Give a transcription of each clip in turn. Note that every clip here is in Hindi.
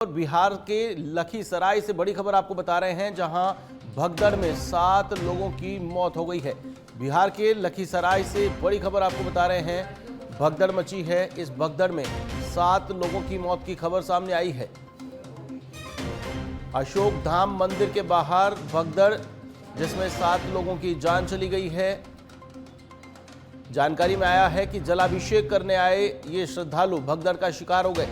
और बिहार के लखीसराय से बड़ी खबर आपको बता रहे हैं, जहां भगदड़ में 7 लोगों की मौत हो गई है। बिहार के लखीसराय से बड़ी खबर आपको बता रहे हैं, भगदड़ मची है। इस भगदड़ में 7 लोगों की मौत की खबर सामने आई है। अशोक धाम मंदिर के बाहर भगदड़, जिसमें 7 लोगों की जान चली गई है। जानकारी में आया है कि जलाभिषेक करने आए ये श्रद्धालु भगदड़ का शिकार हो गए।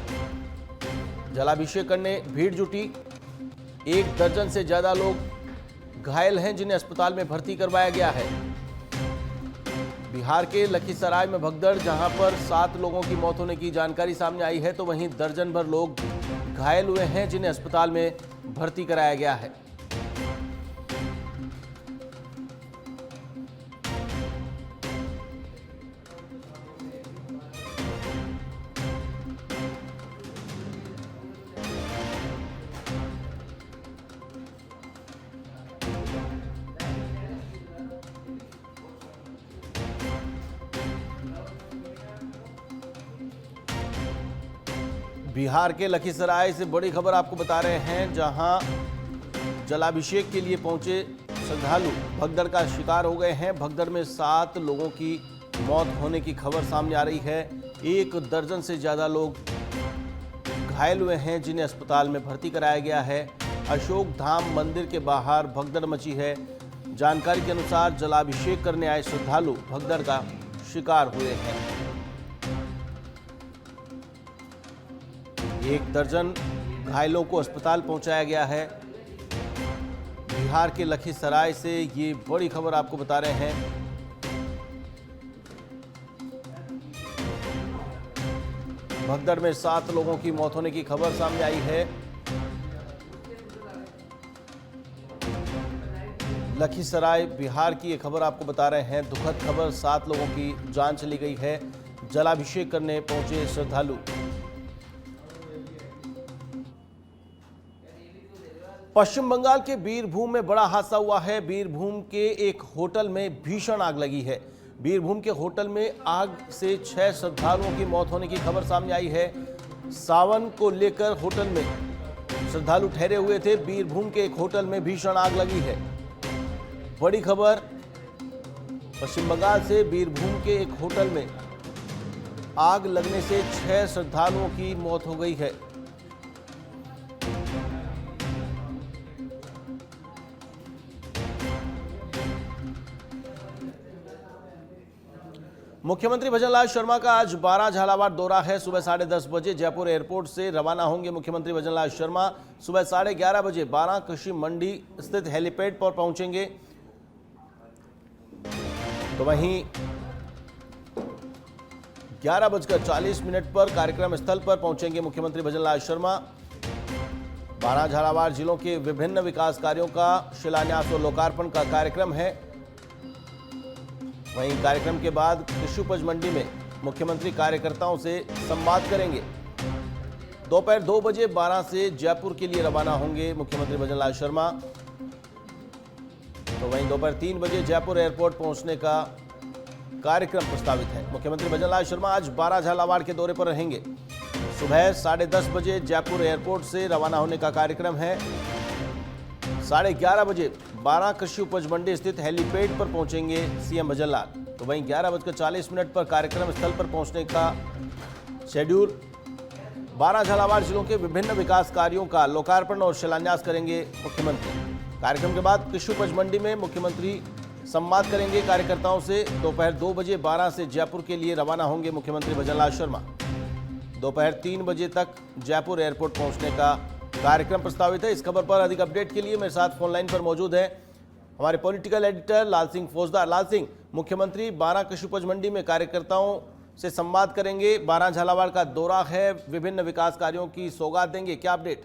जलाभिषेक करने भीड़ जुटी। 1 दर्जन से ज्यादा लोग घायल हैं, जिन्हें अस्पताल में भर्ती करवाया गया है। बिहार के लखीसराय में भगदड़, जहां पर 7 लोगों की मौत होने की जानकारी सामने आई है, तो वहीं दर्जन भर लोग घायल हुए हैं, जिन्हें अस्पताल में भर्ती कराया गया है। बिहार के लखीसराय से बड़ी खबर आपको बता रहे हैं, जहां जलाभिषेक के लिए पहुंचे श्रद्धालु भगदड़ का शिकार हो गए हैं। भगदड़ में 7 लोगों की मौत होने की खबर सामने आ रही है। 1 दर्जन से ज़्यादा लोग घायल हुए हैं, जिन्हें अस्पताल में भर्ती कराया गया है। अशोक धाम मंदिर के बाहर भगदड़ मची है। जानकारी के अनुसार जलाभिषेक करने आए श्रद्धालु भगदड़ का शिकार हुए हैं। 1 दर्जन घायलों को अस्पताल पहुंचाया गया है। बिहार के लखीसराय से ये बड़ी खबर आपको बता रहे हैं। भगदड़ में 7 लोगों की मौत होने की खबर सामने आई है। लखीसराय बिहार की ये खबर आपको बता रहे हैं। दुखद खबर, 7 लोगों की जान चली गई है। जलाभिषेक करने पहुंचे श्रद्धालु। पश्चिम बंगाल के बीरभूम में बड़ा हादसा हुआ है। बीरभूम के एक होटल में भीषण आग लगी है। बीरभूम के होटल में आग से 6 श्रद्धालुओं की मौत होने की खबर सामने आई है। सावन को लेकर होटल में श्रद्धालु ठहरे हुए थे। बीरभूम के एक होटल में भीषण आग लगी है। बड़ी खबर पश्चिम बंगाल से, बीरभूम के एक होटल में आग लगने से 6 श्रद्धालुओं की मौत हो गई है। मुख्यमंत्री भजनलाल शर्मा का आज 12 झालावाड़ दौरा है। सुबह 10:30 बजे जयपुर एयरपोर्ट से रवाना होंगे मुख्यमंत्री भजनलाल शर्मा। सुबह 11:30 बजे 12 कृषि मंडी स्थित हेलीपैड पर पहुंचेंगे। तो वहीं 11:40 पर कार्यक्रम स्थल पर पहुंचेंगे मुख्यमंत्री भजनलाल शर्मा। 12 झालावाड़ जिलों के विभिन्न विकास कार्यों का शिलान्यास और लोकार्पण का कार्यक्रम है। वहीं कार्यक्रम के बाद कृषि उपज मंडी में मुख्यमंत्री कार्यकर्ताओं से संवाद करेंगे। दोपहर 2 बजे 12 से जयपुर के लिए रवाना होंगे मुख्यमंत्री भजनलाल शर्मा। तो वहीं दोपहर 3 बजे जयपुर एयरपोर्ट पहुंचने का कार्यक्रम प्रस्तावित है। मुख्यमंत्री भजनलाल शर्मा आज 12 झालावाड़ के दौरे पर रहेंगे। सुबह 10:30 बजे जयपुर एयरपोर्ट से रवाना होने का कार्यक्रम है। 11:30 बजे 12 कृषि उपज मंडी स्थित हेलीपैड पर पहुंचेंगे सीएम भजनलाल। तो वहीं 11:40 पर कार्यक्रम स्थल पर पहुंचने का शेड्यूल। 12 झालावाड़ जिलों के विभिन्न विकास कार्यों का लोकार्पण और शिलान्यास करेंगे मुख्यमंत्री। कार्यक्रम के बाद कृषि उपज मंडी में मुख्यमंत्री संवाद करेंगे कार्यकर्ताओं से। दोपहर 2 बजे 12 से जयपुर के लिए रवाना होंगे मुख्यमंत्री भजनलाल शर्मा। दोपहर 3 बजे तक जयपुर एयरपोर्ट पहुंचने का कार्यक्रम प्रस्तावित है। इस खबर पर अधिक अपडेट के लिए मेरे साथ फोन लाइन पर मौजूद है हमारे पॉलिटिकल एडिटर लाल सिंह फौजदार। लाल सिंह, मुख्यमंत्री 12 कृषि उपज मंडी में कार्यकर्ताओं से संवाद करेंगे। 12 झालावाड़ का दौरा है, विभिन्न विकास कार्यों की सौगात देंगे, क्या अपडेट?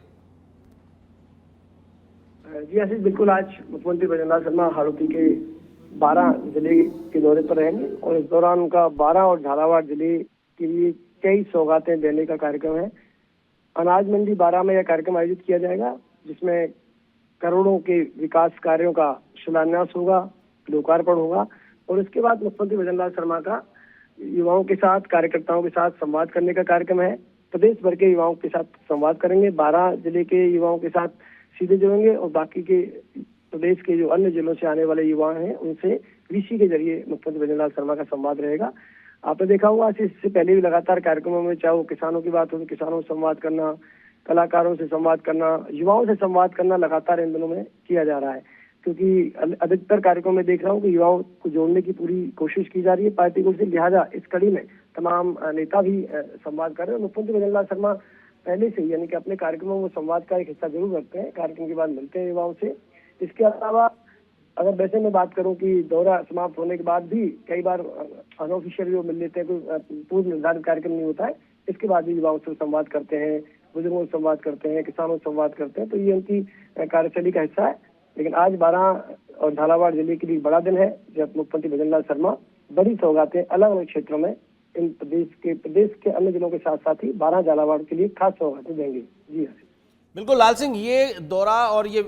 जी आशीष, बिल्कुल आज मुख्यमंत्री भजनलाल शर्मा हाड़ौती के 12 जिले के दौरे पर रहेंगे और इस दौरान उनका 12 और झालावाड़ जिले के लिए कई सौगातें देने का कार्यक्रम है। अनाज मंडी 12 में यह कार्यक्रम आयोजित किया जाएगा, जिसमें करोड़ों के विकास कार्यों का शिलान्यास होगा, लोकार्पण होगा और इसके बाद मुख्यमंत्री भजनलाल शर्मा का युवाओं के साथ, कार्यकर्ताओं के साथ संवाद करने का कार्यक्रम है। प्रदेश भर के युवाओं के साथ संवाद करेंगे। 12 जिले के युवाओं के साथ सीधे जुड़ेंगे और बाकी के प्रदेश के जो अन्य जिलों से आने वाले युवा हैं उनसे वीसी के जरिए मुख्यमंत्री भजनलाल शर्मा का संवाद रहेगा। आपने देखा होगा इससे पहले भी लगातार कार्यक्रमों में, चाहे वो किसानों की बात हो, किसानों से संवाद करना, कलाकारों से संवाद करना, युवाओं से संवाद करना लगातार इन दिनों में किया जा रहा है, क्योंकि अधिकतर कार्यक्रमों में देख रहा हूँ कि युवाओं को जोड़ने की पूरी कोशिश की जा रही है पार्टी को से। लिहाजा इस कड़ी में तमाम नेता भी संवाद कर रहे हैं। मुख्यमंत्री भजनलाल शर्मा पहले से ही यानी कि अपने कार्यक्रमों में संवाद का एक हिस्सा जरूर रखते हैं, कार्यक्रम के बाद मिलते हैं युवाओं से। इसके अलावा अगर वैसे मैं बात करूं कि दौरा समाप्त होने के बाद भी कई बार अनऑफिशियल भी वो मिल लेते हैं, कोई पूर्व निर्धारित कार्यक्रम नहीं होता है, इसके बाद भी युवाओं से संवाद करते हैं, बुजुर्गों से संवाद करते हैं, किसानों से संवाद करते हैं, तो ये उनकी कार्यशैली का हिस्सा है। लेकिन आज 12 और झालावाड़ जिले के लिए बड़ा दिन है जब मुख्यमंत्री भजनलाल शर्मा बड़ी सौगातें अलग अलग क्षेत्रों में इन प्रदेश के अन्य जिलों के साथ साथ ही 12 झालावाड़ के लिए खास सौगातें देंगे। जी हाँ, बिल्कुल लाल सिंह, ये दौरा और ये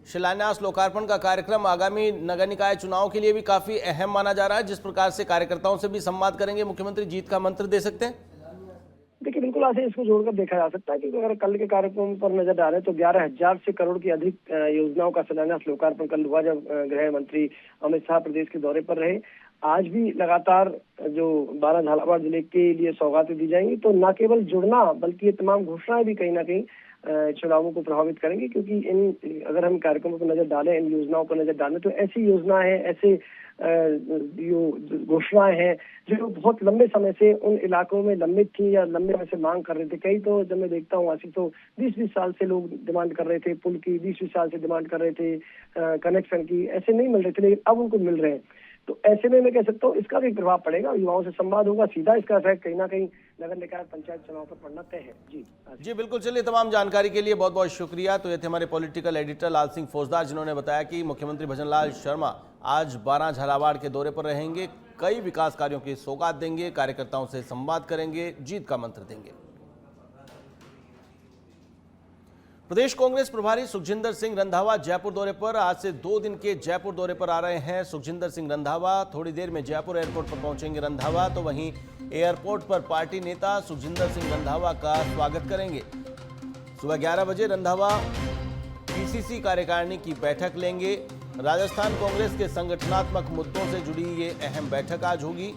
शिलान्यास लोकार्पण का कार्यक्रम आगामी नगर निकाय चुनाव के लिए भी काफी अहम माना जा रहा है। जिस प्रकार से कार्यकर्ताओं से भी संवाद करेंगे मुख्यमंत्री, जीत का मंत्र दे सकते हैं। देखिए बिल्कुल ऐसे इसको जोड़कर देखा जा सकता है, क्योंकि अगर कल के कार्यक्रम पर नजर डालें तो 11,000 से करोड़ की अधिक योजनाओं का शिलान्यास लोकार्पण कल हुआ जब गृह मंत्री अमित शाह प्रदेश के दौरे पर रहे। आज भी लगातार जो 12 झालावाड़ जिले के लिए सौगातें दी जाएंगी, तो न केवल जुड़ना बल्कि ये तमाम घोषणाएं भी कहीं ना कहीं चुनावों को प्रभावित करेंगे, क्योंकि इन अगर हम कार्यक्रमों पर नजर डालें, इन योजनाओं पर नजर डालें, तो ऐसी योजना है, ऐसे घोषणाएं हैं जो बहुत लंबे समय से उन इलाकों में लंबित थी या लंबे समय से मांग कर रहे थे। कई तो जब मैं देखता हूँ आसिफ, तो 20-20 साल से लोग डिमांड कर रहे थे, पुल की 20-20 साल से डिमांड कर रहे थे, कनेक्शन की ऐसे नहीं मिल रहे थे, लेकिन अब उनको मिल रहे हैं। तो ऐसे में मैं कह सकता हूँ इसका भी प्रभाव पड़ेगा, युवाओं से संवाद होगा, सीधा इसका इफेक्ट कहीं ना कहीं नगर निकाय पंचायत चुनाव पर पड़ना तय है। जी बिल्कुल, चलिए तमाम जानकारी के लिए बहुत बहुत शुक्रिया। तो ये थे हमारे पॉलिटिकल एडिटर लाल सिंह फौजदार, जिन्होंने बताया कि मुख्यमंत्री भजनलाल शर्मा आज 12 झालावाड़ के दौरे पर रहेंगे, कई विकास कार्यों की सौगात देंगे, कार्यकर्ताओं से संवाद करेंगे, जीत का मंत्र देंगे। प्रदेश कांग्रेस प्रभारी सुखजिंदर सिंह रंधावा जयपुर दौरे पर, आज से 2 दिन के जयपुर दौरे पर आ रहे हैं सुखजिंदर सिंह रंधावा। थोड़ी देर में जयपुर एयरपोर्ट पर पहुंचेंगे रंधावा, तो वहीं एयरपोर्ट पर पार्टी नेता सुखजिंदर सिंह रंधावा का स्वागत करेंगे। सुबह 11 बजे रंधावा पीसीसी कार्यकारिणी की बैठक लेंगे। राजस्थान कांग्रेस के संगठनात्मक मुद्दों से जुड़ी ये अहम बैठक आज होगी।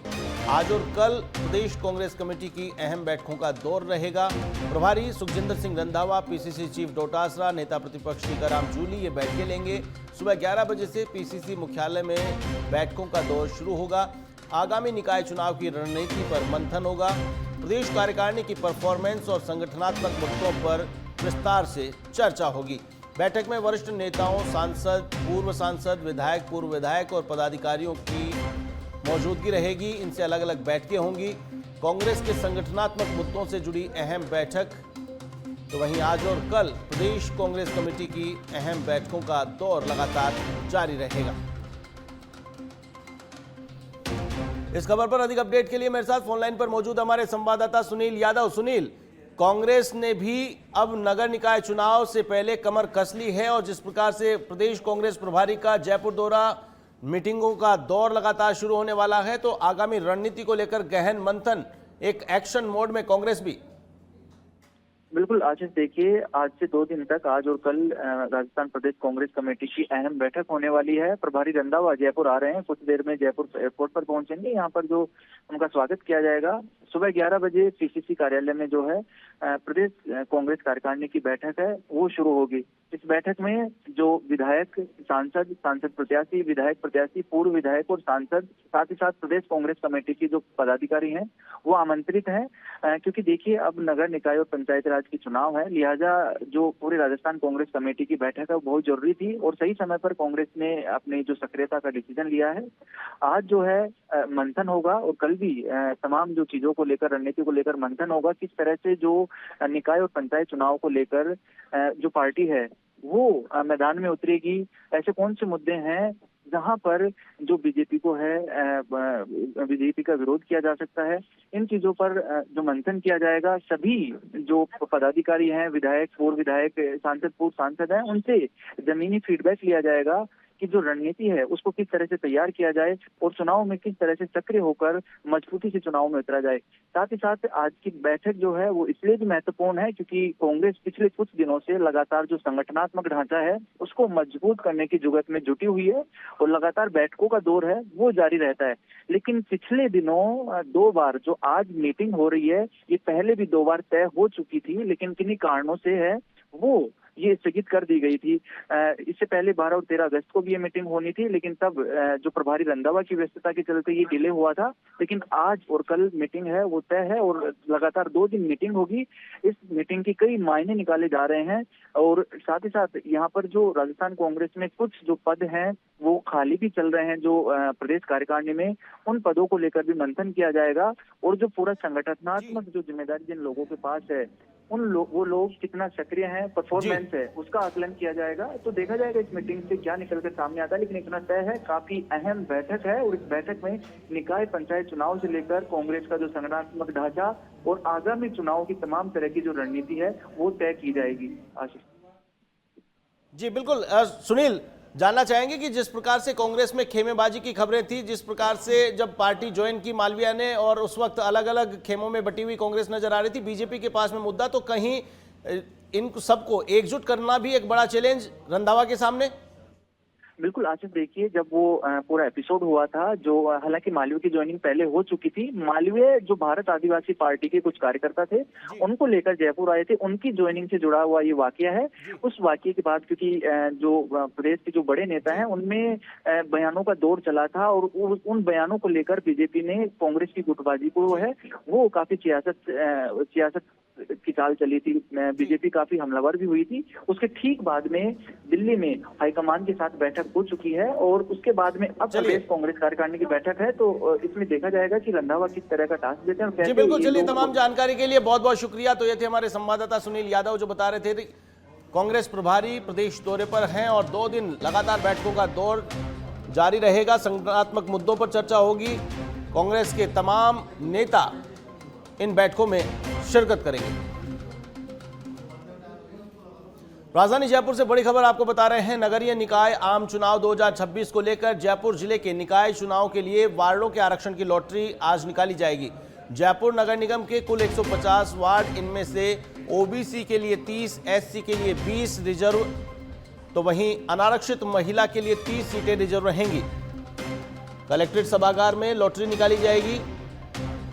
आज और कल प्रदेश कांग्रेस कमेटी की अहम बैठकों का दौर रहेगा। प्रभारी सुखजिंदर सिंह रंधावा, पीसीसी चीफ डोटासरा, नेता प्रतिपक्ष टीकाराम जूली ये बैठकें लेंगे। सुबह 11 बजे से पीसीसी मुख्यालय में बैठकों का दौर शुरू होगा। आगामी निकाय चुनाव की रणनीति पर मंथन होगा। प्रदेश कार्यकारिणी की परफॉर्मेंस और संगठनात्मक मुद्दों पर विस्तार से चर्चा होगी। बैठक में वरिष्ठ नेताओं, सांसद, पूर्व सांसद, विधायक, पूर्व विधायक और पदाधिकारियों की मौजूदगी रहेगी। इनसे अलग अलग बैठकें होंगी। कांग्रेस के संगठनात्मक मुद्दों से जुड़ी अहम बैठक, तो वहीं आज और कल प्रदेश कांग्रेस कमेटी की अहम बैठकों का दौर लगातार जारी रहेगा। इस खबर पर अधिक अपडेट के लिए मेरे साथ फोनलाइन पर मौजूद हमारे संवाददाता सुनील यादव। सुनील, कांग्रेस ने भी अब नगर निकाय चुनाव से पहले कमर कस ली है और जिस प्रकार से प्रदेश कांग्रेस प्रभारी का जयपुर दौरा, मीटिंगों का दौर लगातार शुरू होने वाला है, तो आगामी रणनीति को लेकर गहन मंथन, एक एक्शन मोड में कांग्रेस भी। बिल्कुल आशीष, देखिए आज से 2 दिन तक, आज और कल राजस्थान प्रदेश कांग्रेस कमेटी की अहम बैठक होने वाली है। प्रभारी रंधावा जयपुर आ रहे हैं, कुछ देर में जयपुर एयरपोर्ट पर पहुंचेंगे। यहाँ पर जो उनका स्वागत किया जाएगा, सुबह 11 बजे पीसीसी कार्यालय में जो है प्रदेश कांग्रेस कार्यकारिणी की बैठक है वो शुरू होगी। इस बैठक में जो विधायक, सांसद प्रत्याशी, विधायक प्रत्याशी, पूर्व विधायक और सांसद, साथ ही साथ प्रदेश कांग्रेस कमेटी की जो पदाधिकारी हैं वो आमंत्रित हैं, क्योंकि देखिए अब नगर निकाय और पंचायत राज की चुनाव है, लिहाजा जो पूरी राजस्थान कांग्रेस कमेटी की बैठक है वो बहुत जरूरी थी और सही समय पर कांग्रेस ने अपनी जो सक्रियता का डिसीजन लिया है। आज जो है मंथन होगा और कल भी तमाम जो चीजों को लेकर, रणनीति को लेकर मंथन होगा। किस तरह से जो निकाय और पंचायत चुनाव को लेकर जो पार्टी है वो मैदान में उतरेगी, ऐसे कौन से मुद्दे हैं जहां पर जो बीजेपी को है, बीजेपी का विरोध किया जा सकता है, इन चीजों पर जो मंथन किया जाएगा। सभी जो पदाधिकारी हैं, विधायक, पूर्व विधायक, सांसद, पूर्व सांसद हैं, उनसे जमीनी फीडबैक लिया जाएगा की जो रणनीति है उसको किस तरह से तैयार किया जाए और चुनाव में किस तरह से सक्रिय होकर मजबूती से चुनाव में उतरा जाए। साथ ही साथ आज की बैठक जो है वो इसलिए भी महत्वपूर्ण है क्योंकि कांग्रेस पिछले कुछ दिनों से लगातार जो संगठनात्मक ढांचा है उसको मजबूत करने की जुगत में जुटी हुई है और लगातार बैठकों का दौर है वो जारी रहता है। लेकिन पिछले दिनों 2 बार जो आज मीटिंग हो रही है ये पहले भी 2 बार तय हो चुकी थी, लेकिन किन्हीं कारणों से है वो ये स्थगित कर दी गई थी। इससे पहले 12 और 13 अगस्त को भी ये मीटिंग होनी थी, लेकिन तब जो प्रभारी रंधावा की व्यस्तता के चलते ये डिले हुआ था। लेकिन आज और कल मीटिंग है वो तय है और लगातार 2 दिन मीटिंग होगी। इस मीटिंग की कई मायने निकाले जा रहे हैं और साथ ही साथ यहाँ पर जो राजस्थान कांग्रेस में कुछ जो पद हैं वो खाली भी चल रहे हैं जो प्रदेश कार्यकारिणी में, उन पदों को लेकर भी मंथन किया जाएगा और जो पूरा संगठनात्मक जो जिम्मेदारी जिन लोगों के पास है वो लोग कितना सक्रिय हैं, परफॉर्मेंस है उसका आकलन किया जाएगा। तो देखा जाएगा इस मीटिंग से क्या निकल कर सामने आता है, लेकिन इतना तय है काफी अहम बैठक है और इस बैठक में निकाय पंचायत चुनाव से लेकर कांग्रेस का जो संगठनात्मक ढांचा और आगामी चुनाव की तमाम तरह की जो रणनीति है वो तय की जाएगी। आशीष जी बिल्कुल। सुनील, जानना चाहेंगे कि जिस प्रकार से कांग्रेस में खेमेबाजी की खबरें थी, जिस प्रकार से जब पार्टी ज्वाइन की मालवीया ने और उस वक्त अलग अलग खेमों में बटी हुई कांग्रेस नजर आ रही थी, बीजेपी के पास में मुद्दा, तो कहीं इन सबको एकजुट करना भी एक बड़ा चैलेंज रंधावा के सामने। बिल्कुल आशीष, देखिए जब वो पूरा एपिसोड हुआ था जो हालांकि मालवीय की ज्वाइनिंग पहले हो चुकी थी, मालवीय जो भारत आदिवासी पार्टी के कुछ कार्यकर्ता थे उनको लेकर जयपुर आए थे, उनकी ज्वाइनिंग से जुड़ा हुआ ये वाकया है। उस वाकये के बाद क्योंकि जो प्रदेश के जो बड़े नेता हैं उनमें बयानों का दौर चला था और उन बयानों को लेकर बीजेपी ने कांग्रेस की गुटबाजी को है वो काफी सियासत की चाल चली थी। बीजेपी काफी हमलावर भी हुई थी। उसके ठीक बाद में दिल्ली में हाईकमान के साथ बैठक हो चुकी है और उसके बाद में अब प्रदेश कांग्रेस कार्यकारिणी की बैठक है, तो इसमें देखा जाएगा कि रंधावा किस तरह का टास्क देते हैं। जी बिल्कुल, चलिए तमाम जानकारी के लिए बहुत बहुत शुक्रिया। तो ये थे हमारे संवाददाता सुनील यादव जो बता रहे थे कांग्रेस प्रभारी प्रदेश दौरे पर हैं और 2 दिन लगातार बैठकों का दौर जारी रहेगा। संगठनात्मक मुद्दों पर चर्चा होगी। कांग्रेस के तमाम नेता इन बैठकों में शिरकत करेंगे। राजधानी जयपुर से बड़ी खबर आपको बता रहे हैं। नगरीय निकाय आम चुनाव 2026 को लेकर जयपुर जिले के निकाय चुनाव के लिए वार्डों के आरक्षण की लॉटरी आज निकाली जाएगी। जयपुर नगर निगम के कुल 150 वार्ड, इनमें से ओबीसी के लिए 30, एससी के लिए 20 रिजर्व, तो वहीं अनारक्षित महिला के लिए 30 सीटें रिजर्व रहेंगी। कलेक्ट्रेट सभागार में लॉटरी निकाली जाएगी।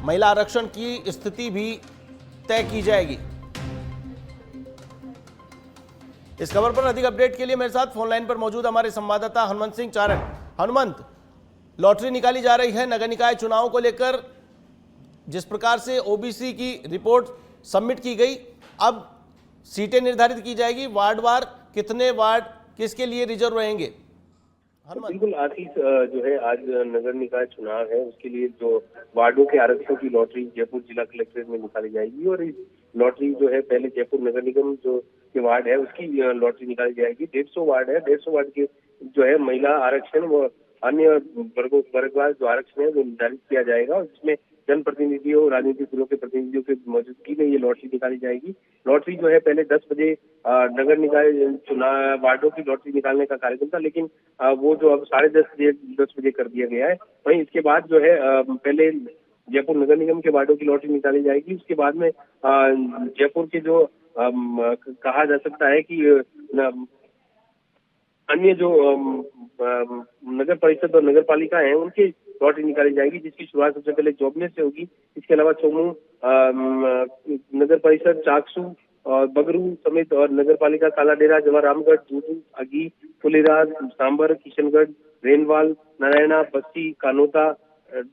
महिला आरक्षण की स्थिति भी तय की जाएगी। इस खबर पर अधिक अपडेट के लिए मेरे साथ फोन लाइन पर मौजूद हमारे संवाददाता हनुमंत सिंह चारण। हनुमंत, लॉटरी निकाली जा रही है नगर निकाय चुनाव को लेकर, जिस प्रकार से ओबीसी की रिपोर्ट सबमिट की गई, अब सीटें निर्धारित की जाएगी वार्डवार, कितने वार्ड किसके लिए रिजर्व रहेंगे? बिल्कुल आशीष, जो है आज नगर निकाय चुनाव है उसके लिए जो वार्डों के आरक्षण की लॉटरी जयपुर जिला कलेक्ट्रेट में निकाली जाएगी और इस लॉटरी जो है पहले जयपुर नगर निगम जो के वार्ड है उसकी लॉटरी निकाली जाएगी। 150 वार्ड है, 150 वार्ड के जो है महिला आरक्षण व अन्य वर्गवार जो आरक्षण है वो निर्धारित किया जाएगा और जिसमें जनप्रतिनिधियों, राजनीतिक दलों के प्रतिनिधियों की मौजूदगी में ये लॉटरी निकाली जाएगी। लॉटरी जो है पहले 10 बजे नगर निकाय चुनाव वार्डों की लॉटरी निकालने का कार्यक्रम था, लेकिन वो जो अब 10:30 बजे कर दिया गया है। वहीं इसके बाद जो है पहले जयपुर नगर निगम के वार्डों की लॉटरी निकाली जाएगी। उसके बाद में जयपुर के जो कहा जा सकता है कि अन्य जो नगर परिषद और नगर पालिका है उनके लॉटरी निकाली जाएगी, जिसकी शुरुआत सबसे पहले जोबनेर से होगी। इसके अलावा चोमू नगर परिषद, चाकसू और बगरू समेत और नगर पालिका कालाडेरा, जवाहर रामगढ़, दूदू, अगी, फुलेराज, सांबर, किशनगढ़, रेनवाल, नारायणा, बस्ती, कानोता,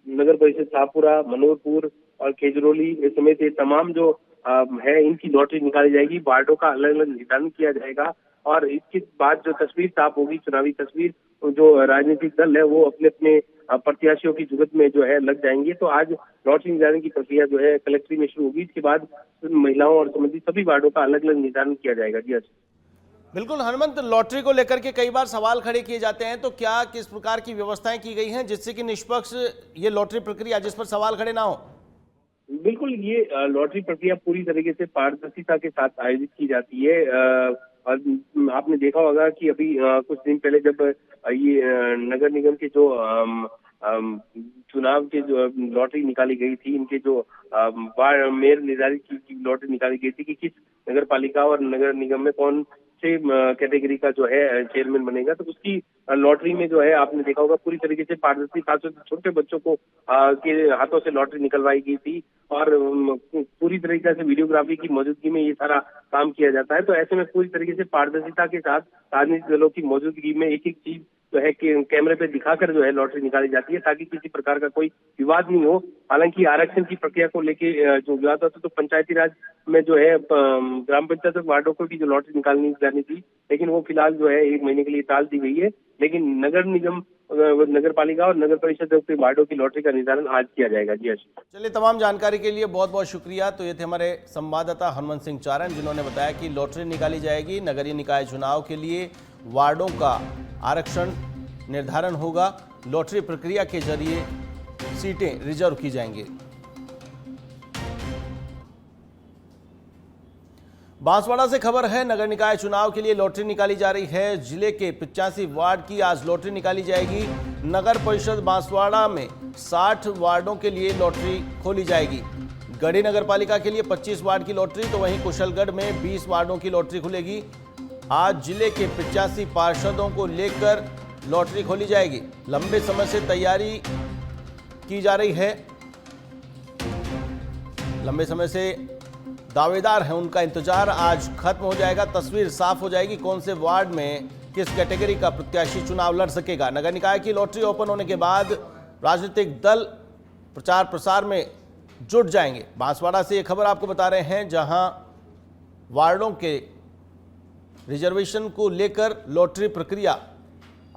नगर परिषद शाहपुरा, मनोरपुर और केजरोली समेत ये तमाम जो है इनकी लॉटरी निकाली जाएगी। वार्डों का अलग अलग निर्धारण किया जाएगा और इसके बाद जो तस्वीर साफ होगी, चुनावी तस्वीर, जो राजनीतिक दल है वो अपने अपने प्रत्याशियों की जुगत में जो है लग जाएंगे। तो आज लॉटरी निकालने की प्रक्रिया जो है कलेक्ट्री में शुरू होगी। इसके बाद महिलाओं और संबंधित सभी वार्डों का अलग अलग निर्धारण किया जाएगा। जी बिल्कुल हनुमंत, लॉटरी को लेकर के कई बार सवाल खड़े किए जाते हैं, तो क्या किस प्रकार की व्यवस्थाएं की गई हैं जिससे कि निष्पक्ष ये लॉटरी प्रक्रिया जिस पर सवाल खड़े ना हो? बिल्कुल, ये लॉटरी प्रक्रिया पूरी तरीके से पारदर्शिता के साथ आयोजित की जाती है और आपने आपने देखा होगा कि अभी कुछ दिन पहले जब ये नगर निगम के जो चुनाव के जो लॉटरी निकाली गई थी, इनके जो मेयर निर्धारित की लॉटरी निकाली गई थी कि किस नगर पालिका और नगर निगम में कौन से कैटेगरी का जो है चेयरमैन बनेगा, तो उसकी लॉटरी में जो है आपने देखा होगा पूरी तरीके से पारदर्शी, खासतौर से छोटे बच्चों को के हाथों से लॉटरी निकलवाई गई थी और पूरी तरीके से वीडियोग्राफी की मौजूदगी में ये सारा काम किया जाता है। तो ऐसे में पूरी तरीके से पारदर्शिता के साथ राजनीतिक दलों की मौजूदगी में एक एक चीज जो है कि कैमरे पे दिखाकर जो है लॉटरी निकाली जाती है ताकि किसी प्रकार का कोई विवाद नहीं हो। हालांकि आरक्षण की प्रक्रिया को लेके जो विवाद होता तो पंचायती राज में जो है ग्राम पंचायत वार्डों को भी जो लॉटरी निकालनी जानी थी, लेकिन वो फिलहाल जो है 1 महीने के लिए टाल दी गई है। लेकिन नगर निगम, नगर पालिका और नगर परिषद के वार्डों की लॉटरी का निर्धारण आज किया जाएगा। जी आशीष। चलिए, तमाम जानकारी के लिए बहुत बहुत शुक्रिया। तो ये थे हमारे संवाददाता हनुमंत सिंह चारण, जिन्होंने बताया कि लॉटरी निकाली जाएगी, नगरीय निकाय चुनाव के लिए वार्डों का आरक्षण निर्धारण होगा, लॉटरी प्रक्रिया के जरिए सीटें रिजर्व की जाएंगी। बांसवाड़ा से खबर है, नगर निकाय चुनाव के लिए लॉटरी निकाली जा रही है। जिले के 85 वार्ड की आज लॉटरी निकाली जाएगी। नगर परिषद बांसवाड़ा में 60 वार्डों के लिए लॉटरी खोली जाएगी। गढ़ी नगर पालिका के लिए 25 वार्ड की लॉटरी, तो वहीं कुशलगढ़ में 20 वार्डों की लॉटरी खुलेगी। आज जिले के 85 पार्षदों को लेकर लॉटरी खोली जाएगी। लंबे समय से तैयारी की जा रही है, लंबे समय से दावेदार हैं, उनका इंतजार आज खत्म हो जाएगा। तस्वीर साफ हो जाएगी कौन से वार्ड में किस कैटेगरी का प्रत्याशी चुनाव लड़ सकेगा। नगर निकाय की लॉटरी ओपन होने के बाद राजनीतिक दल प्रचार प्रसार में जुट जाएंगे। बांसवाड़ा से ये खबर आपको बता रहे हैं, जहां वार्डों के रिजर्वेशन को लेकर लॉटरी प्रक्रिया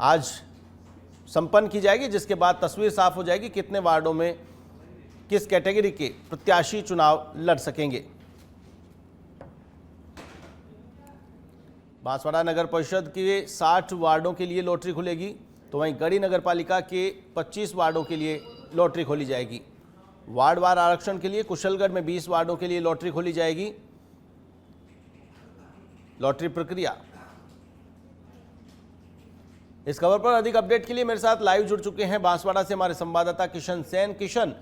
आज संपन्न की जाएगी, जिसके बाद तस्वीर साफ हो जाएगी कितने वार्डों में किस कैटेगरी के प्रत्याशी चुनाव लड़ सकेंगे। बांसवाड़ा नगर परिषद के 60 वार्डों के लिए लॉटरी खुलेगी, तो वहीं गढ़ी नगर पालिका के 25 वार्डों के लिए लॉटरी खोली जाएगी। वार्डवार आरक्षण के लिए कुशलगढ़ में 20 वार्डों के लिए लॉटरी खोली जाएगी। लॉटरी प्रक्रिया, इस खबर पर अधिक अपडेट के लिए मेरे साथ लाइव जुड़ चुके हैं बांसवाड़ा से हमारे संवाददाता किशन सेन। किशन,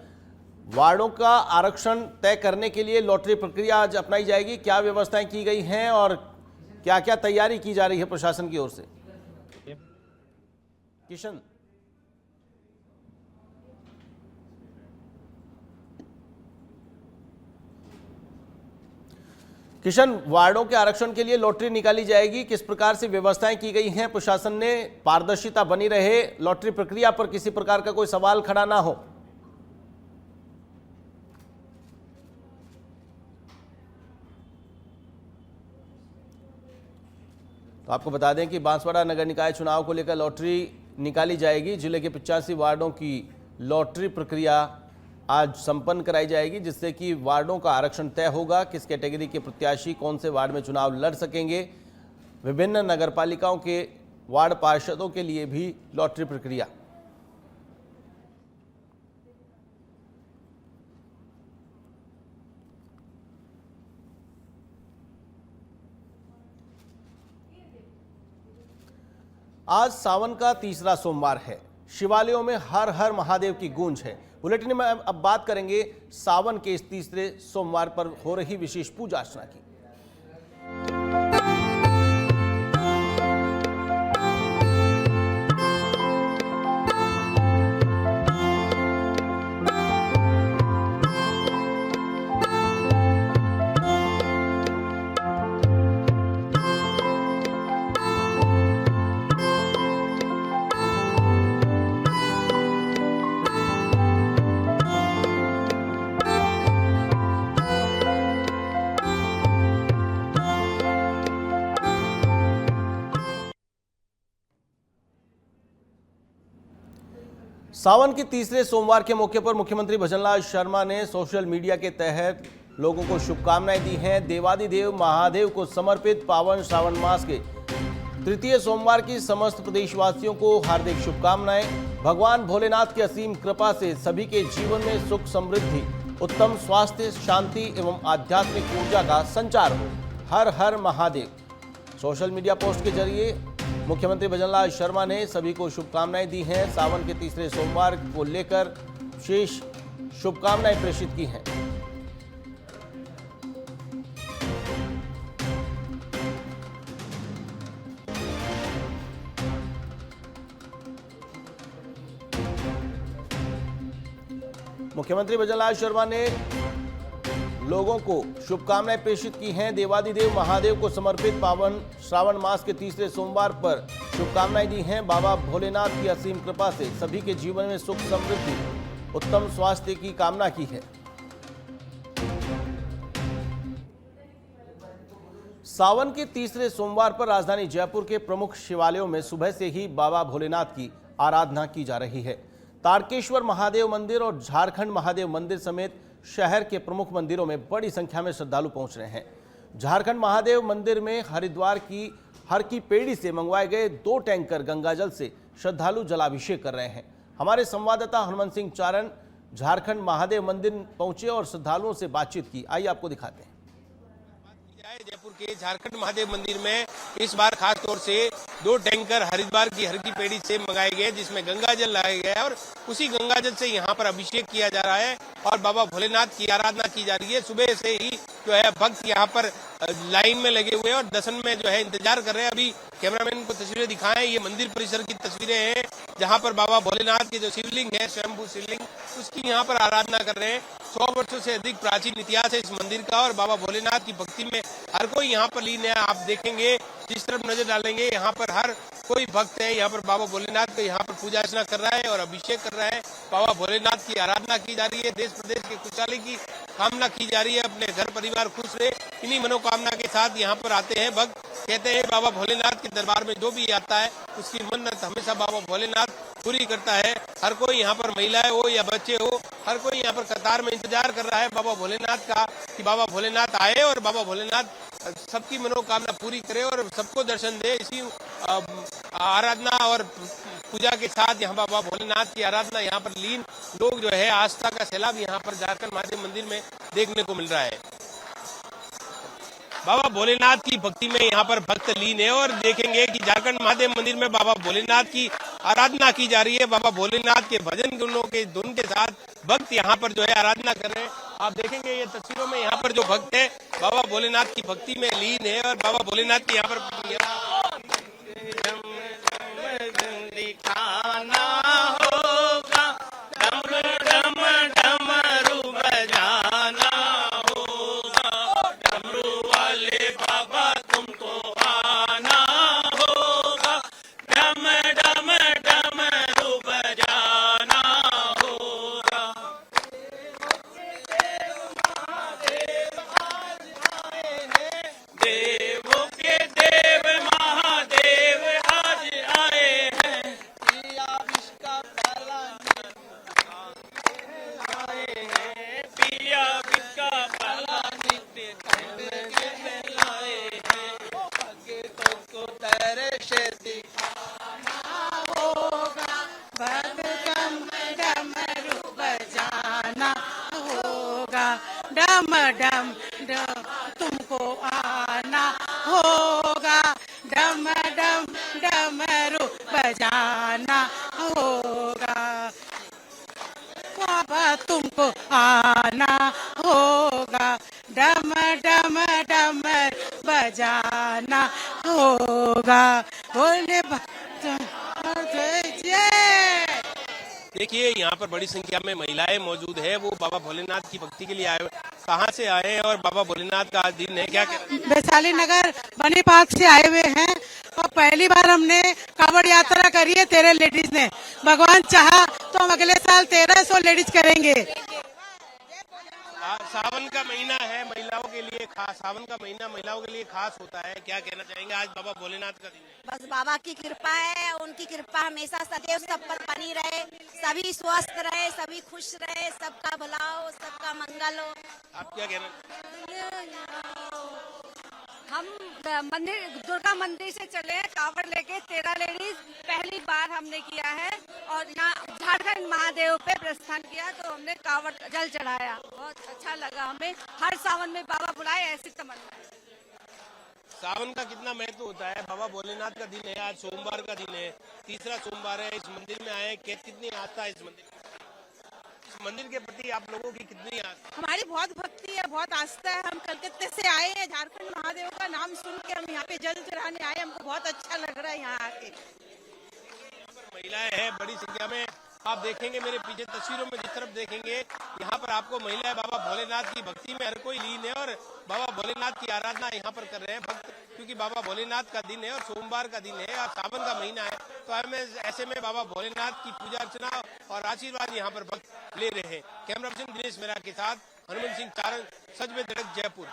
वार्डों का आरक्षण तय करने के लिए लॉटरी प्रक्रिया आज अपनाई जाएगी, क्या व्यवस्थाएं की गई हैं और क्या क्या तैयारी की जा रही है प्रशासन की ओर से? किशन, वार्डों के आरक्षण के लिए लॉटरी निकाली जाएगी, किस प्रकार से व्यवस्थाएं की गई हैं प्रशासन ने, पारदर्शिता बनी रहे, लॉटरी प्रक्रिया पर किसी प्रकार का कोई सवाल खड़ा ना हो? तो आपको बता दें कि बांसवाड़ा नगर निकाय चुनाव को लेकर लॉटरी निकाली जाएगी। जिले के 85 वार्डों की लॉटरी प्रक्रिया आज संपन्न कराई जाएगी, जिससे कि वार्डों का आरक्षण तय होगा, किस कैटेगरी के प्रत्याशी कौन से वार्ड में चुनाव लड़ सकेंगे। विभिन्न नगरपालिकाओं के वार्ड पार्षदों के लिए भी लॉटरी प्रक्रिया। आज सावन का तीसरा सोमवार है, शिवालयों में हर हर महादेव की गूंज है। बुलेटिन में अब बात करेंगे सावन के इस तीसरे सोमवार पर हो रही विशेष पूजा अर्चना की। सावन के तीसरे सोमवार के मौके पर मुख्यमंत्री भजनलाल शर्मा ने सोशल मीडिया के तहत लोगों को शुभकामनाएं दी हैं। देवादिदेव महादेव को समर्पित पावन श्रावण मास के तृतीय सोमवार की समस्त प्रदेशवासियों को हार्दिक शुभकामनाएं। भगवान भोलेनाथ की असीम कृपा से सभी के जीवन में सुख समृद्धि, उत्तम स्वास्थ्य, शांति एवं आध्यात्मिक ऊर्जा का संचार हो। हर हर महादेव। सोशल मीडिया पोस्ट के जरिए मुख्यमंत्री भजनलाल शर्मा ने सभी को शुभकामनाएं दी हैं। सावन के तीसरे सोमवार को लेकर विशेष शुभकामनाएं प्रेषित की हैं। मुख्यमंत्री भजनलाल शर्मा ने लोगों को शुभकामनाएं प्रेषित की हैं। देवादिदेव महादेव को समर्पित पावन श्रावण मास के तीसरे सोमवार पर शुभकामनाएं दी हैं। बाबा भोलेनाथ की असीम कृपा से सभी के जीवन में सुख समृद्धि उत्तम स्वास्थ्य की कामना की है। सावन के तीसरे सोमवार पर राजधानी जयपुर के प्रमुख शिवालयों में सुबह से ही बाबा भोलेनाथ की आराधना की जा रही है। तारकेश्वर महादेव मंदिर और झारखंड महादेव मंदिर समेत शहर के प्रमुख मंदिरों में बड़ी संख्या में श्रद्धालु पहुंच रहे हैं। झारखंड महादेव मंदिर में हरिद्वार की हर की पेड़ी से मंगवाए गए 2 टैंकर गंगाजल से श्रद्धालु जलाभिषेक कर रहे हैं। हमारे संवाददाता हनुमान सिंह चारण झारखंड महादेव मंदिर पहुंचे और श्रद्धालुओं से बातचीत की। आइए आपको दिखाते हैं। जयपुर के झारखंड महादेव मंदिर में इस बार खास तौर से 2 टैंकर हरिद्वार की हर की पेड़ी से मंगाए गए, जिसमें गंगाजल लाया गया है और उसी गंगाजल से यहाँ पर अभिषेक किया जा रहा है और बाबा भोलेनाथ की आराधना की जा रही है। सुबह से ही जो है भक्त यहाँ पर लाइन में लगे हुए हैं और दर्शन में जो है इंतजार कर रहे हैं। अभी कैमरामैन को तस्वीरें दिखाएं, ये मंदिर परिसर की तस्वीरें हैं जहाँ पर बाबा भोलेनाथ के जो शिवलिंग है, स्वयंभू शिवलिंग, उसकी यहाँ पर आराधना कर रहे हैं। 100 वर्षों से अधिक प्राचीन इतिहास है इस मंदिर का और बाबा भोलेनाथ की भक्ति में हर कोई यहाँ पर लीन है। आप देखेंगे, जिस तरफ नजर डालेंगे, यहाँ पर हर कोई भक्त है यहाँ पर बाबा भोलेनाथ को यहाँ पर पूजा अर्चना कर रहा है और अभिषेक कर रहा है। बाबा भोलेनाथ की आराधना की जा रही है। देश प्रदेश की खुशहाली की कामना की जा रही है। अपने घर परिवार खुश रहे, इन्हीं मनोकामना के साथ यहाँ पर आते हैं भक्त। कहते हैं बाबा भोलेनाथ के दरबार में जो भी आता है उसकी मन्नत हमेशा बाबा भोलेनाथ पूरी करता है। हर कोई यहाँ पर महिलाएं हो या बच्चे हो, हर कोई यहाँ पर कतार में इंतजार कर रहा है बाबा भोलेनाथ का कि बाबा भोलेनाथ आए और बाबा भोलेनाथ सबकी मनोकामना पूरी करे और सबको दर्शन दे। इसी आराधना और पूजा के साथ यहाँ बाबा भोलेनाथ की आराधना यहाँ पर लीन लोग जो है आस्था का सैलाब यहाँ पर झारखंड महादेव मंदिर में देखने को मिल रहा है। बाबा भोलेनाथ की भक्ति में यहाँ पर भक्त लीन है और देखेंगे कि झारखंड महादेव मंदिर में बाबा भोलेनाथ की आराधना की जा रही है। बाबा भोलेनाथ के भजन गुणों के धुन के साथ भक्त यहाँ पर जो है आराधना कर रहे हैं। आप देखेंगे ये तस्वीरों में यहाँ पर जो भक्त है बाबा भोलेनाथ की भक्ति में लीन है और बाबा भोलेनाथ की यहाँ पर दिखाना होगा, डम डम डमरू बजाना होगा, डमरू वाले बाबा तुमको आना होगा, डम डम डमरू बजाना होगा। देवों के देव महादेव आज आए हैं। पिया विष का प्याला आए हैं, पिया विष का प्याला नित्य लाए हैं। भक्तों को दर्श दिखाना होगा, डम डमरू बजाना होगा, डम डम डम तुमको आना होगा, डम डम डमरू बजाना होगा, बाबा तुमको आना होगा, डम डम डमर बजाना होगा। बोले जय। देखिए यहाँ पर बड़ी संख्या में महिलाएं मौजूद है। वो बाबा भोलेनाथ की भक्ति के लिए आए, कहाँ से आए हैं और बाबा भोलेनाथ का आज दिन है, क्या वैशाली नगर बनीपाद से आए हुए हैं और पहली बार हमने कांवड़ यात्रा करी है 13 लेडीज ने। भगवान चाहा तो हम अगले साल 1300 लेडीज करेंगे। सावन का महीना है महिलाओं के लिए खास, सावन का महीना महिलाओं के लिए खास होता है, क्या कहना चाहेंगे? आज बाबा भोलेनाथ का दिन है। बस बाबा की कृपा है, उनकी कृपा हमेशा सदैव सब पर बनी रहे, सभी स्वस्थ रहे, सभी खुश रहे, सबका भला हो, सबका मंगल हो। आप क्या कहना? हम मंदिर दुर्गा मंदिर से चले हैं कांवड़ लेके 13 लेडीज, पहली बार हमने किया है और यहाँ झारखंड महादेव पे प्रस्थान किया तो हमने कांवड़ जल चढ़ाया। बहुत अच्छा लगा हमें, हर सावन में बाबा बुलाए ऐसी तमन्ना है। सावन का कितना महत्व होता है। बाबा भोलेनाथ का दिन है, आज सोमवार का दिन है, तीसरा सोमवार है। इस मंदिर में आए, कितनी आस्था है इस मंदिर के प्रति आप लोगों की कितनी आस्था? हमारी बहुत भक्ति है, बहुत आस्था है। हम कलकत्ते से आए हैं, झारखंड महादेव का नाम सुन के हम यहाँ पे जल चढ़ाने आए। हमको बहुत अच्छा लग रहा है यहाँ आके। महिलाएं हैं बड़ी संख्या में, आप देखेंगे मेरे पीछे तस्वीरों में जिस तरफ देखेंगे यहाँ पर आपको महिलाएं बाबा भोलेनाथ की भक्ति में हर कोई लीन है और बाबा भोलेनाथ की आराधना यहाँ पर कर रहे हैं भक्त, क्योंकि बाबा भोलेनाथ का दिन है और सोमवार का दिन है और सावन का महीना है। तो हमें ऐसे में बाबा भोलेनाथ की पूजा अर्चना और आशीर्वाद यहाँ पर भक्त ले रहे हैं। कैमरा पर्सन दिनेश मेहरा के साथ हनुमान सिंह चारण, सच में धड़क, जयपुर।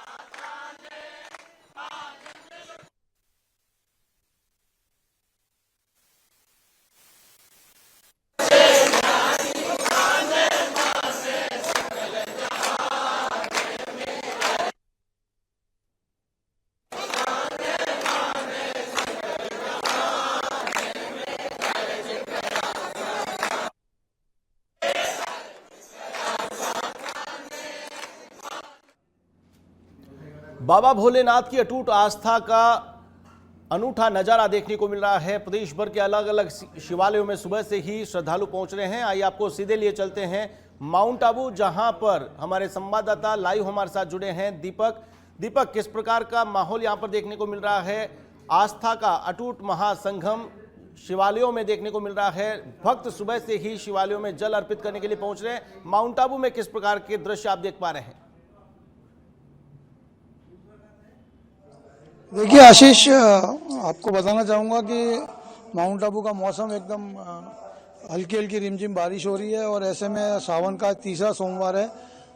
बाबा भोलेनाथ की अटूट आस्था का अनूठा नजारा देखने को मिल रहा है। प्रदेश भर के अलग अलग शिवालयों में सुबह से ही श्रद्धालु पहुंच रहे हैं। आइए आपको सीधे लिए चलते हैं माउंट आबू, जहां पर हमारे संवाददाता लाइव हमारे साथ जुड़े हैं। दीपक, किस प्रकार का माहौल यहां पर देखने को मिल रहा है? आस्था का अटूट महासंगम शिवालयों में देखने को मिल रहा है। भक्त सुबह से ही शिवालयों में जल अर्पित करने के लिए पहुंच रहे हैं। माउंट आबू में किस प्रकार के दृश्य आप देख पा रहे हैं? देखिए आशीष, आपको बताना चाहूँगा कि माउंट आबू का मौसम एकदम हल्की हल्की रिमझिम बारिश हो रही है और ऐसे में सावन का तीसरा सोमवार है।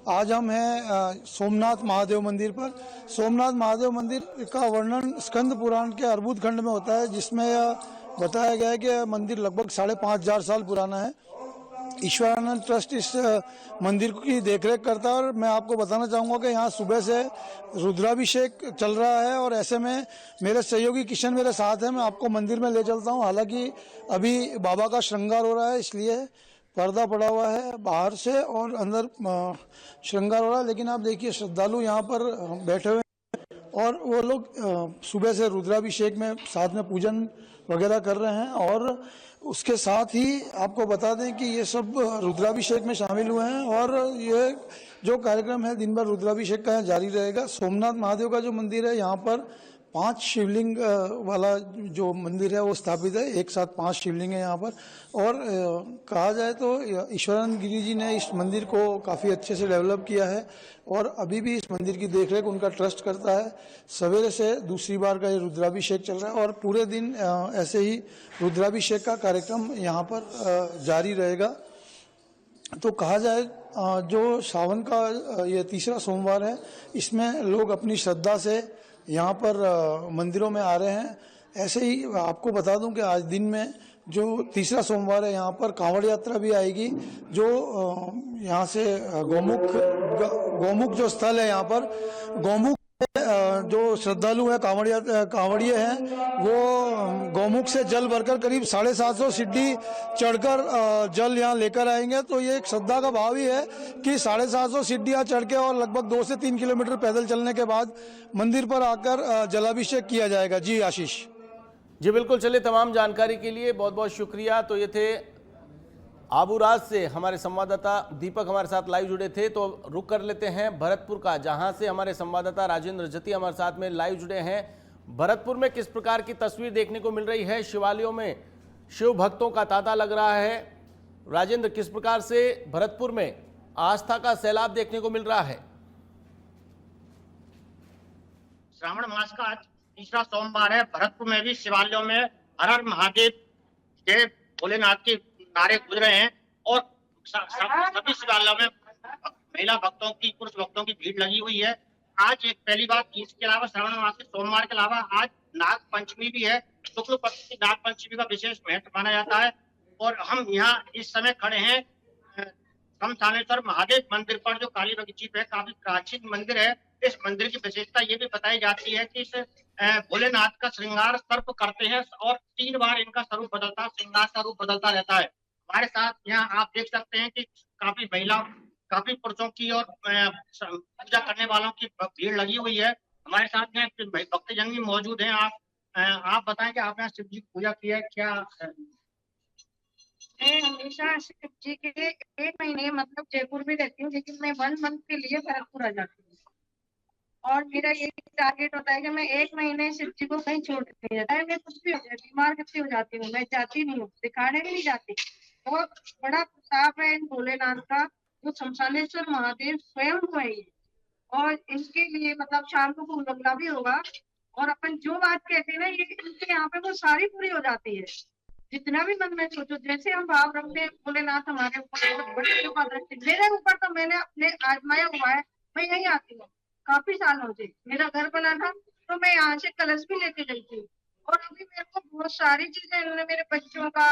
आज हम हैं सोमनाथ महादेव मंदिर पर। सोमनाथ महादेव मंदिर का वर्णन स्कंद पुराण के अर्बुद खंड में होता है, जिसमें बताया गया है कि मंदिर लगभग 5,500 साल पुराना है। ईश्वरानंद ट्रस्ट इस मंदिर की देखरेख करता है और मैं आपको बताना चाहूँगा कि यहाँ सुबह से रुद्राभिषेक चल रहा है और ऐसे में मेरे सहयोगी किशन मेरे साथ हैं। मैं आपको मंदिर में ले चलता हूँ। हालांकि अभी बाबा का श्रृंगार हो रहा है, इसलिए पर्दा पड़ा हुआ है बाहर से और अंदर श्रृंगार हो रहा है। लेकिन आप देखिए श्रद्धालु यहाँ पर बैठे हुए हैं और वो लोग सुबह से रुद्राभिषेक में साथ में पूजन वगैरह कर रहे हैं। और उसके साथ ही आपको बता दें कि ये सब रुद्राभिषेक में शामिल हुए हैं और ये जो कार्यक्रम है दिन भर रुद्राभिषेक का जारी रहेगा। सोमनाथ महादेव का जो मंदिर है, यहाँ पर 5 शिवलिंग वाला जो मंदिर है वो स्थापित है। एक साथ 5 शिवलिंग है यहाँ पर। और कहा जाए तो ईश्वरानंद गिरी जी ने इस मंदिर को काफ़ी अच्छे से डेवलप किया है और अभी भी इस मंदिर की देखरेख उनका ट्रस्ट करता है। सवेरे से दूसरी बार का ये रुद्राभिषेक चल रहा है और पूरे दिन ऐसे ही रुद्राभिषेक का कार्यक्रम यहाँ पर जारी रहेगा। तो कहा जाए जो सावन का ये तीसरा सोमवार है, इसमें लोग अपनी श्रद्धा से यहाँ पर मंदिरों में आ रहे हैं। ऐसे ही आपको बता दूं कि आज दिन में जो तीसरा सोमवार है, यहाँ पर कांवड़ यात्रा भी आएगी। जो यहाँ से गौमुख जो स्थल है, यहाँ पर गौमुख जो श्रद्धालु हैं, कांवड़िए हैं, वो गौमुख से जल भरकर करीब 750 सीढ़ी चढ़कर जल यहाँ लेकर आएंगे। तो ये एक श्रद्धा का भाव ही है कि 750 सीढ़ियाँ चढ़ के और लगभग 2 से 3 किलोमीटर पैदल चलने के बाद मंदिर पर आकर जलाभिषेक किया जाएगा। जी आशीष। जी बिल्कुल, चलिए तमाम जानकारी के लिए बहुत बहुत शुक्रिया। तो ये थे आबूराज से हमारे संवाददाता दीपक हमारे साथ लाइव जुड़े थे। तो रुक कर लेते हैं भरतपुर का, जहां से हमारे संवाददाता राजेंद्र जती हमारे साथ में लाइव जुड़े हैं। भरतपुर में किस प्रकार की तस्वीर देखने को मिल रही है? शिवालयों में शिव भक्तों का तांता लग रहा है। राजेंद्र, किस प्रकार से भरतपुर में आस्था का सैलाब देखने को मिल रहा है? श्रावण मास का आज तीसरा सोमवार है। भरतपुर में भी शिवालयों में हर हर महादेव के भोलेनाथ के नारे गूंज रहे हैं और सभी शिवालयों में महिला भक्तों की, पुरुष भक्तों की भीड़ लगी हुई है। आज एक पहली बात, इसके अलावा श्रावण मास के सोमवार के अलावा आज नाग पंचमी भी है। शुक्ल पक्ष की नाग पंचमी का विशेष महत्व माना जाता है और हम यहाँ इस समय खड़े हैं शमशानेश्वर महादेव मंदिर पर, जो काली बगीची पे काफी प्राचीन मंदिर है। इस मंदिर की विशेषता ये भी बताई जाती है कि इस भोलेनाथ का श्रृंगार सर्प करते हैं और 3 बार इनका स्वरूप बदलता, श्रृंगार का रूप बदलता रहता है। हमारे साथ यहाँ आप देख सकते हैं कि काफी महिला, काफी पुरुषों की और पूजा करने वालों की भीड़ लगी हुई है। हमारे साथ में भाई भक्तजन भी मौजूद हैं। आप बताएं कि आपने शिव जी की पूजा की है क्या? मैं हमेशा शिव जी के 1 महीने मतलब जयपुर में रहती हूँ, लेकिन मैं 1 मंथ के लिए भरतपुर आ जाती हूँ। और मेरा ये टारगेट होता है कि मैं 1 महीने शिव जी को कहीं छोड़ नहीं जाता है। मैं कुछ भी हो जाए, बीमार कितनी हो जाती हूँ, मैं जाती नहीं हूँ, दिखाने नहीं जाती। बहुत बड़ा प्रताप है इन भोलेनाथ का, जो शमशानेश्वर महादेव स्वयं को है ये। और इनके लिए मतलब शाम को फूल बंगला भी होगा। और अपन जो बात कहते हैं ना, ये इनके यहाँ पे वो सारी पूरी हो जाती है। जितना भी मन में सोचो, जैसे हम भाव रखते हैं भोलेनाथ हमारे ऊपर बड़ी कृपा दृष्टि मेरे ऊपर, तो मैंने अपने आजमाया हुआ है। मैं यही आती हूँ, काफी साल हो गए। मेरा घर बना था तो मैं यहाँ से कलश भी लेके गई थी। और अभी मेरे को बहुत सारी चीजें इन्होंने, मेरे बच्चों का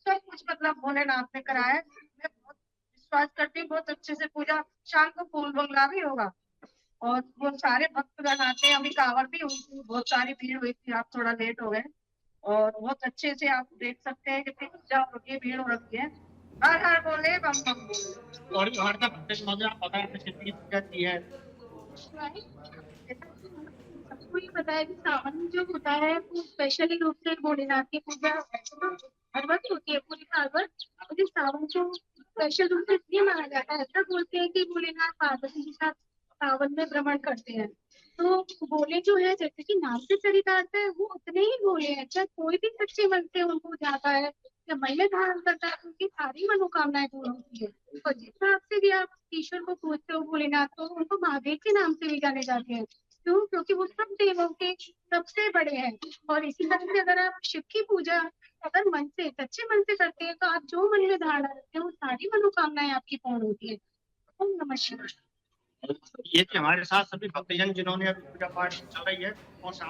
सब कुछ मतलब भोलेनाथ ने कराया है। मैं बहुत विश्वास करती हूँ, बहुत अच्छे से पूजा। शाम को फूल बंगला भी होगा और वो सारे भक्तगण आते हैं। अभी कांवड़ भी हुई थी, बहुत सारी भीड़ हुई थी, आप थोड़ा लेट हो गए। और बहुत अच्छे से आप देख सकते हैं कितनी पूजा हो रही है, भीड़ हो रखी है। हर हर बोले बम बम बोले। और हर तक भक्तजन मौजूद, आप बताएं आपने शिव जी की पूजा की है? सबको ये पता है कि सावन जो होता है वो स्पेशली रूप से भोलेनाथ की पूजा हर वक्त होती है, पूरी साल भर। लेकिन सावन को स्पेशल रूप से इसलिए माना जाता है, ऐसा बोलते हैं कि भोलेनाथ पार्वती के साथ सावन में भ्रमण करते हैं। तो भोले जो है, जैसे कि नाम से चरितार्थ है, वो उतने ही भोले हैं। चाहे कोई भी सच्चे मन से उनको जाता है या मन में धारण करता है, उनकी सारी मनोकामनाएं पूर्ण होती है। और जिस हिसाब से भी आप ईश्वर को पूजते हो, भोलेनाथ को, उनको महादेव के नाम से भी जाने जाते हैं। क्यों? क्योंकि वो सब देवों के सबसे बड़े हैं। और इसी तरह से अगर आप शिव की पूजा अगर मन से, सच्चे मन से करते हैं, तो आप जो मन में धारणा रखते हैं वो सारी मनोकामनाएं आपकी पूर्ण होती है। ओम नमः शिवाय। ये थे हमारे साथ सभी भक्तजन जिन्होंने अभी पूजा पाठ चल रही है। और